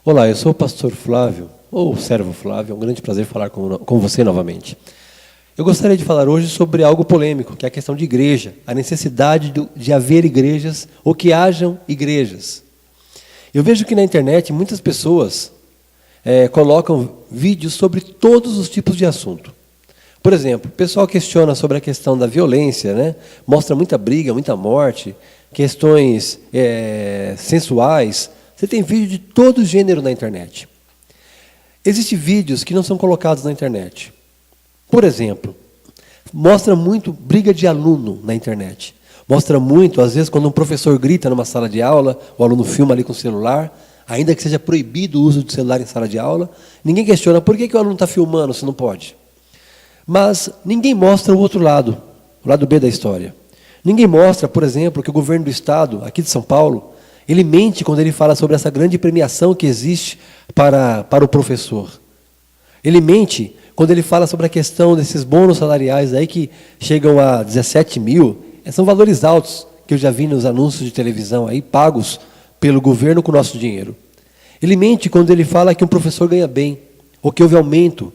Olá, eu sou o pastor Flávio, ou servo Flávio, é um grande prazer falar com você novamente. Eu gostaria de falar hoje sobre algo polêmico, que é a questão de igreja, a necessidade de haver igrejas, ou que hajam igrejas. Eu vejo que na internet muitas pessoas colocam vídeos sobre todos os tipos de assunto. Por exemplo, o pessoal questiona sobre a questão da violência, né? Mostra muita briga, muita morte, questões sensuais. Você tem vídeo de todo gênero na internet. Existem vídeos que não são colocados na internet. Por exemplo, mostra muito briga de aluno na internet. Mostra muito, às vezes, quando um professor grita numa sala de aula, o aluno filma ali com o celular, ainda que seja proibido o uso de celular em sala de aula, ninguém questiona por que o aluno está filmando se não pode. Mas ninguém mostra o outro lado, o lado B da história. Ninguém mostra, por exemplo, que o governo do estado, aqui de São Paulo, ele mente quando ele fala sobre essa grande premiação que existe para o professor. Ele mente quando ele fala sobre a questão desses bônus salariais aí que chegam a 17 mil. São valores altos que eu já vi nos anúncios de televisão aí, pagos pelo governo com o nosso dinheiro. Ele mente quando ele fala que um professor ganha bem, ou que houve aumento.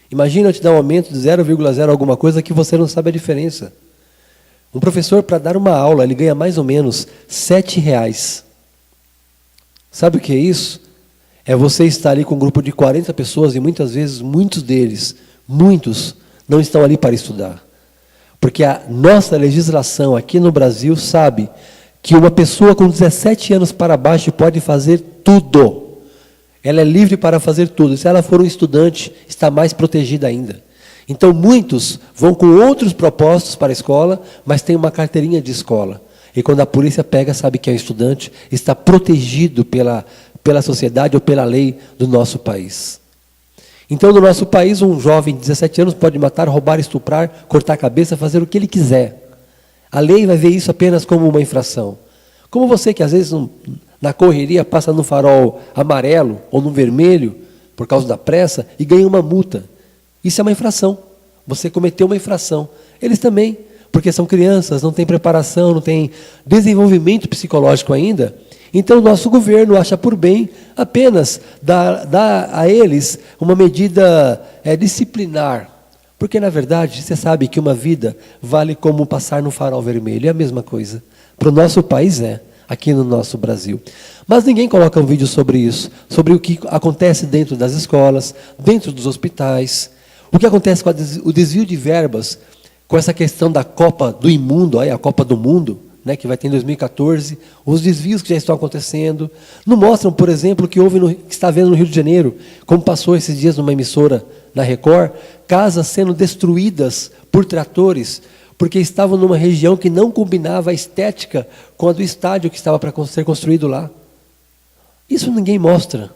Imagina eu te dar um aumento de 0,0 alguma coisa que você não sabe a diferença. Um professor, para dar uma aula, ele ganha mais ou menos R$7. Sabe o que é isso? É você estar ali com um grupo de 40 pessoas e muitas vezes, muitos não estão ali para estudar. Porque a nossa legislação aqui no Brasil sabe que uma pessoa com 17 anos para baixo pode fazer tudo. Ela é livre para fazer tudo. E se ela for um estudante, está mais protegida ainda. Então, muitos vão com outros propósitos para a escola, mas tem uma carteirinha de escola. E quando a polícia pega, sabe que é um estudante, está protegido pela sociedade ou pela lei do nosso país. Então, no nosso país, um jovem de 17 anos pode matar, roubar, estuprar, cortar a cabeça, fazer o que ele quiser. A lei vai ver isso apenas como uma infração. Como você que às vezes na correria passa no farol amarelo ou no vermelho, por causa da pressa, e ganha uma multa. Isso é uma infração. Você cometeu uma infração. Eles também, porque são crianças, não têm preparação, não têm desenvolvimento psicológico ainda. Então, o nosso governo acha por bem apenas dar a eles uma medida disciplinar. Porque, na verdade, você sabe que uma vida vale como passar no farol vermelho. É a mesma coisa. Para o nosso país aqui no nosso Brasil. Mas ninguém coloca um vídeo sobre isso, sobre o que acontece dentro das escolas, dentro dos hospitais, o que acontece com o desvio de verbas, com essa questão da Copa do Imundo, a Copa do Mundo, né, que vai ter em 2014, os desvios que já estão acontecendo. Não mostram, por exemplo, que está havendo no Rio de Janeiro, como passou esses dias numa emissora na Record, casas sendo destruídas por tratores, porque estavam numa região que não combinava a estética com a do estádio que estava para ser construído lá. Isso ninguém mostra.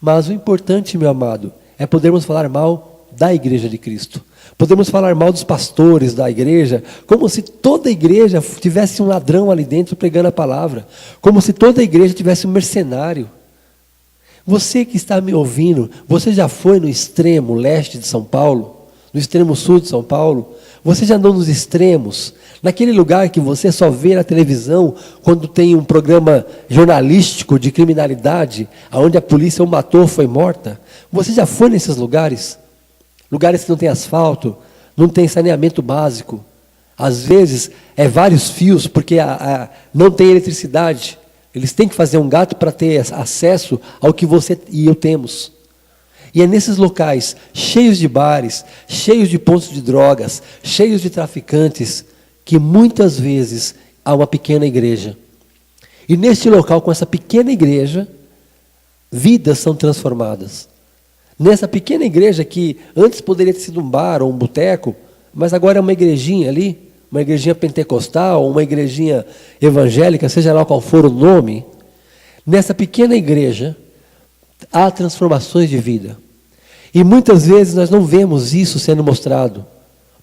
Mas o importante, meu amado, é podermos falar mal da Igreja de Cristo. Podemos falar mal dos pastores da igreja, como se toda a igreja tivesse um ladrão ali dentro pregando a palavra, como se toda a igreja tivesse um mercenário. Você que está me ouvindo, você já foi no extremo leste de São Paulo, no extremo sul de São Paulo? Você já andou nos extremos, naquele lugar que você só vê na televisão quando tem um programa jornalístico de criminalidade, onde a polícia o matou ou foi morta? Você já foi nesses lugares? Lugares que não tem asfalto, não tem saneamento básico. Às vezes, vários fios, porque não tem eletricidade. Eles têm que fazer um gato para ter acesso ao que você e eu temos. E é nesses locais, cheios de bares, cheios de pontos de drogas, cheios de traficantes, que muitas vezes há uma pequena igreja. E neste local, com essa pequena igreja, vidas são transformadas. Nessa pequena igreja que antes poderia ter sido um bar ou um boteco, mas agora é uma igrejinha ali, uma igrejinha pentecostal, uma igrejinha evangélica, seja lá qual for o nome. Nessa pequena igreja, há transformações de vida. E muitas vezes nós não vemos isso sendo mostrado,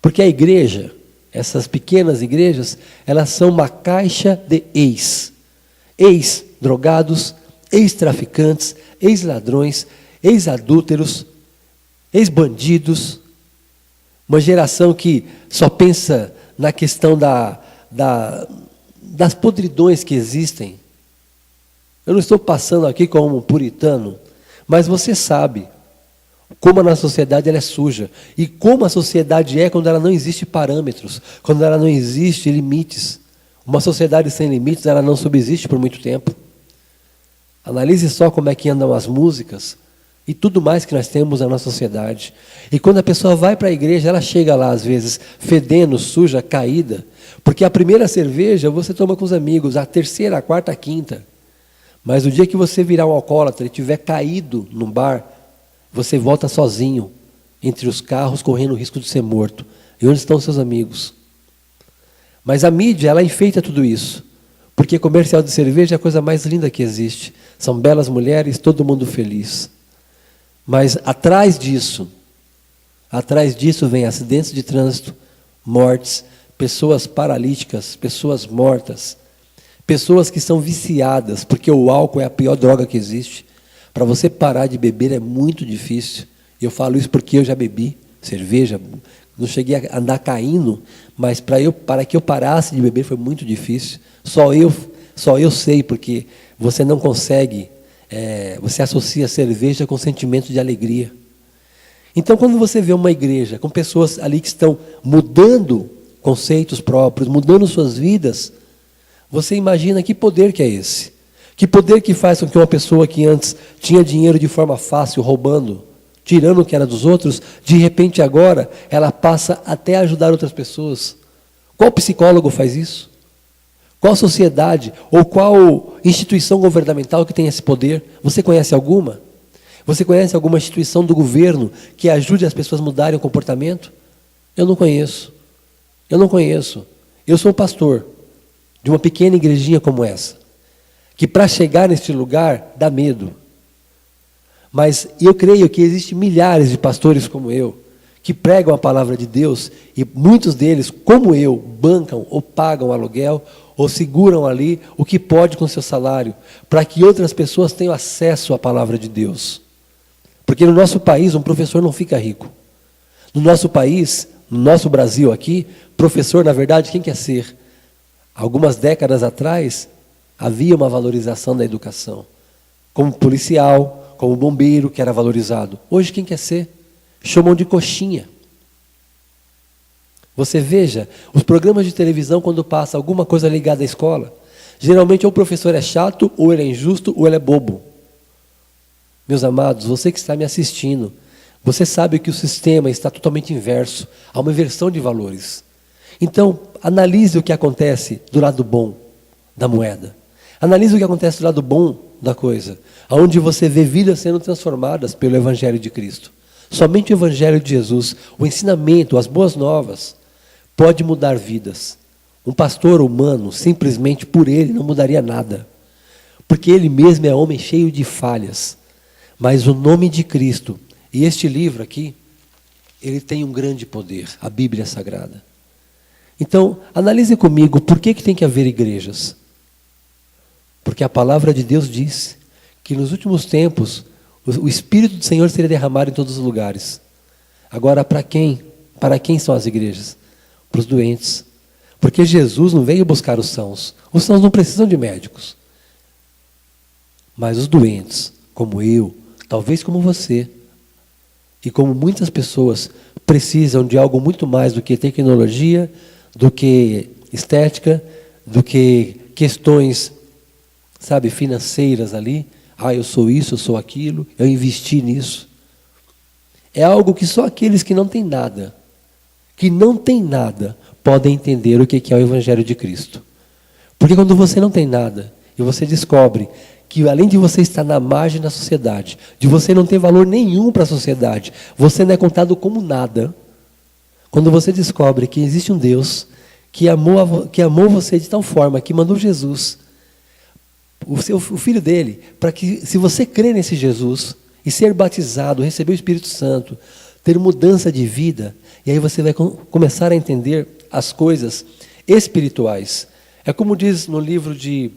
porque a igreja, essas pequenas igrejas, elas são uma caixa de ex-drogados, ex-traficantes, ex-ladrões, ex-adúlteros, ex-bandidos, uma geração que só pensa na questão das podridões que existem. Eu não estou passando aqui como um puritano, mas você sabe como a nossa sociedade ela é suja. E como a sociedade é quando ela não existe parâmetros, quando ela não existe limites. Uma sociedade sem limites, ela não subsiste por muito tempo. Analise só como é que andam as músicas e tudo mais que nós temos na nossa sociedade. E quando a pessoa vai para a igreja, ela chega lá às vezes fedendo, suja, caída. Porque a primeira cerveja você toma com os amigos, a terceira, a quarta, a quinta. Mas o dia que você virar um alcoólatra e estiver caído num bar, você volta sozinho, entre os carros, correndo o risco de ser morto. E onde estão seus amigos? Mas a mídia, ela enfeita tudo isso. Porque comercial de cerveja é a coisa mais linda que existe. São belas mulheres, todo mundo feliz. Mas atrás disso vem acidentes de trânsito, mortes, pessoas paralíticas, pessoas mortas, pessoas que são viciadas, porque o álcool é a pior droga que existe. Para você parar de beber é muito difícil. E eu falo isso porque eu já bebi cerveja, não cheguei a andar caindo, mas para que eu parasse de beber foi muito difícil. Só eu sei, porque você não consegue, você associa cerveja com sentimento de alegria. Então, quando você vê uma igreja com pessoas ali que estão mudando conceitos próprios, mudando suas vidas, você imagina que poder que é esse? Que poder que faz com que uma pessoa que antes tinha dinheiro de forma fácil, roubando, tirando o que era dos outros, de repente agora ela passa até a ajudar outras pessoas. Qual psicólogo faz isso? Qual sociedade ou qual instituição governamental que tem esse poder? Você conhece alguma? Você conhece alguma instituição do governo que ajude as pessoas a mudarem o comportamento? Eu não conheço. Eu não conheço. Eu sou pastor de uma pequena igrejinha como essa, que para chegar neste lugar dá medo. Mas eu creio que existem milhares de pastores como eu, que pregam a palavra de Deus, e muitos deles, como eu, bancam ou pagam aluguel, ou seguram ali o que pode com seu salário, para que outras pessoas tenham acesso à palavra de Deus. Porque no nosso país, um professor não fica rico. No nosso país, no nosso Brasil aqui, professor, na verdade, quem quer ser? Algumas décadas atrás, havia uma valorização da educação. Como policial, como bombeiro, que era valorizado. Hoje, quem quer ser? Chamam de coxinha. Você veja, os programas de televisão, quando passa alguma coisa ligada à escola, geralmente ou o professor é chato, ou ele é injusto, ou ele é bobo. Meus amados, você que está me assistindo, você sabe que o sistema está totalmente inverso. Há uma inversão de valores. Então, analise o que acontece do lado bom da moeda. Analise o que acontece do lado bom da coisa, onde você vê vidas sendo transformadas pelo Evangelho de Cristo. Somente o Evangelho de Jesus, o ensinamento, as boas novas, pode mudar vidas. Um pastor humano, simplesmente por ele, não mudaria nada. Porque ele mesmo é homem cheio de falhas. Mas o nome de Cristo, e este livro aqui, ele tem um grande poder, a Bíblia Sagrada. Então, analise comigo, por que tem que haver igrejas? Porque a palavra de Deus diz que nos últimos tempos, o Espírito do Senhor seria derramado em todos os lugares. Agora, para quem? Para quem são as igrejas? Para os doentes. Porque Jesus não veio buscar os sãos. Os sãos não precisam de médicos. Mas os doentes, como eu, talvez como você, e como muitas pessoas, precisam de algo muito mais do que tecnologia, do que estética, do que questões, sabe, financeiras ali. Ah, eu sou isso, eu sou aquilo, eu investi nisso. É algo que só aqueles que não têm nada, podem entender o que é o Evangelho de Cristo. Porque quando você não tem nada, e você descobre que além de você estar na margem da sociedade, de você não ter valor nenhum para a sociedade, você não é contado como nada. Quando você descobre que existe um Deus que amou você de tal forma, que mandou Jesus, o Filho dele, para que, se você crer nesse Jesus, e ser batizado, receber o Espírito Santo, ter mudança de vida, e aí você vai começar a entender as coisas espirituais. É como diz no livro de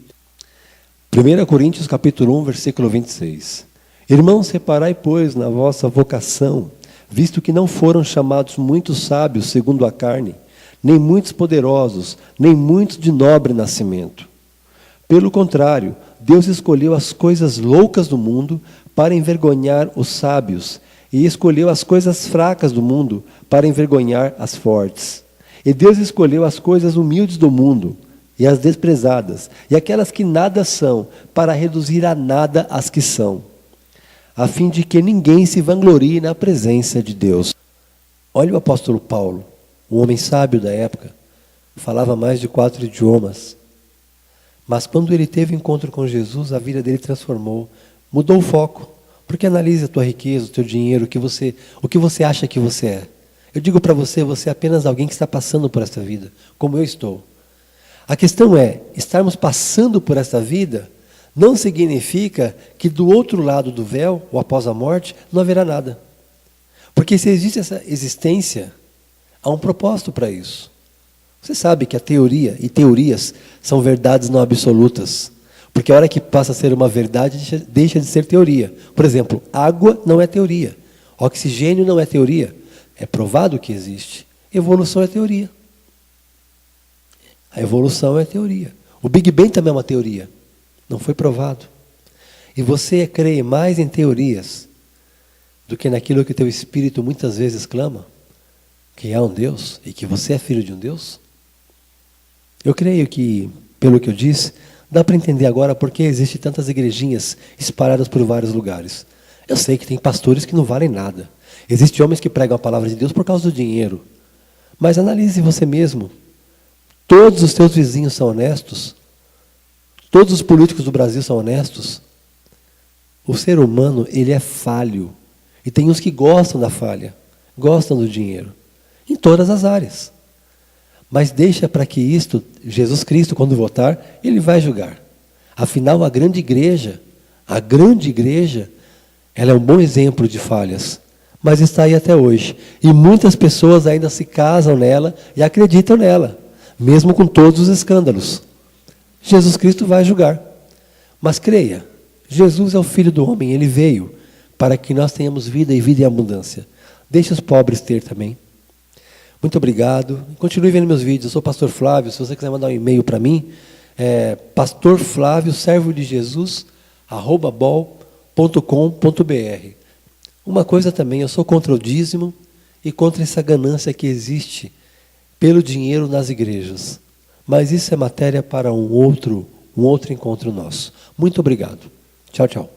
1 Coríntios capítulo 1, versículo 26. Irmãos, reparai, pois, na vossa vocação, visto que não foram chamados muitos sábios segundo a carne, nem muitos poderosos, nem muitos de nobre nascimento. Pelo contrário, Deus escolheu as coisas loucas do mundo para envergonhar os sábios, e escolheu as coisas fracas do mundo para envergonhar as fortes. E Deus escolheu as coisas humildes do mundo, e as desprezadas, e aquelas que nada são, para reduzir a nada as que são, a fim de que ninguém se vanglorie na presença de Deus. Olha o apóstolo Paulo, um homem sábio da época, falava mais de 4 idiomas. Mas quando ele teve encontro com Jesus, a vida dele transformou, mudou o foco. Porque analise a tua riqueza, o teu dinheiro, o que você acha que você é. Eu digo para você, você é apenas alguém que está passando por esta vida, como eu estou. A questão é, estarmos passando por esta vida não significa que do outro lado do véu, ou após a morte, não haverá nada. Porque se existe essa existência, há um propósito para isso. Você sabe que a teoria e teorias são verdades não absolutas. Porque a hora que passa a ser uma verdade, deixa de ser teoria. Por exemplo, água não é teoria. Oxigênio não é teoria. É provado que existe. Evolução é teoria. A evolução é teoria. O Big Bang também é uma teoria. Não foi provado. E você crê mais em teorias do que naquilo que teu espírito muitas vezes clama, que há um Deus e que você é filho de um Deus? Eu creio que, pelo que eu disse, dá para entender agora por que existem tantas igrejinhas espalhadas por vários lugares. Eu sei que tem pastores que não valem nada. Existem homens que pregam a palavra de Deus por causa do dinheiro. Mas analise você mesmo. Todos os teus vizinhos são honestos? Todos os políticos do Brasil são honestos? O ser humano, ele é falho. E tem uns que gostam da falha, gostam do dinheiro. Em todas as áreas. Mas deixa para que isto, Jesus Cristo, quando voltar, ele vai julgar. Afinal, a grande igreja, ela é um bom exemplo de falhas. Mas está aí até hoje. E muitas pessoas ainda se casam nela e acreditam nela, mesmo com todos os escândalos. Jesus Cristo vai julgar. Mas creia, Jesus é o Filho do homem, ele veio para que nós tenhamos vida e vida em abundância. Deixe os pobres ter também. Muito obrigado. Continue vendo meus vídeos. Eu sou o pastor Flávio. Se você quiser mandar um e-mail para mim, é pastorflavio, servo de Jesus, @bol.com.br. Uma coisa também, eu sou contra o dízimo e contra essa ganância que existe pelo dinheiro nas igrejas. Mas isso é matéria para um outro encontro nosso. Muito obrigado. Tchau, tchau.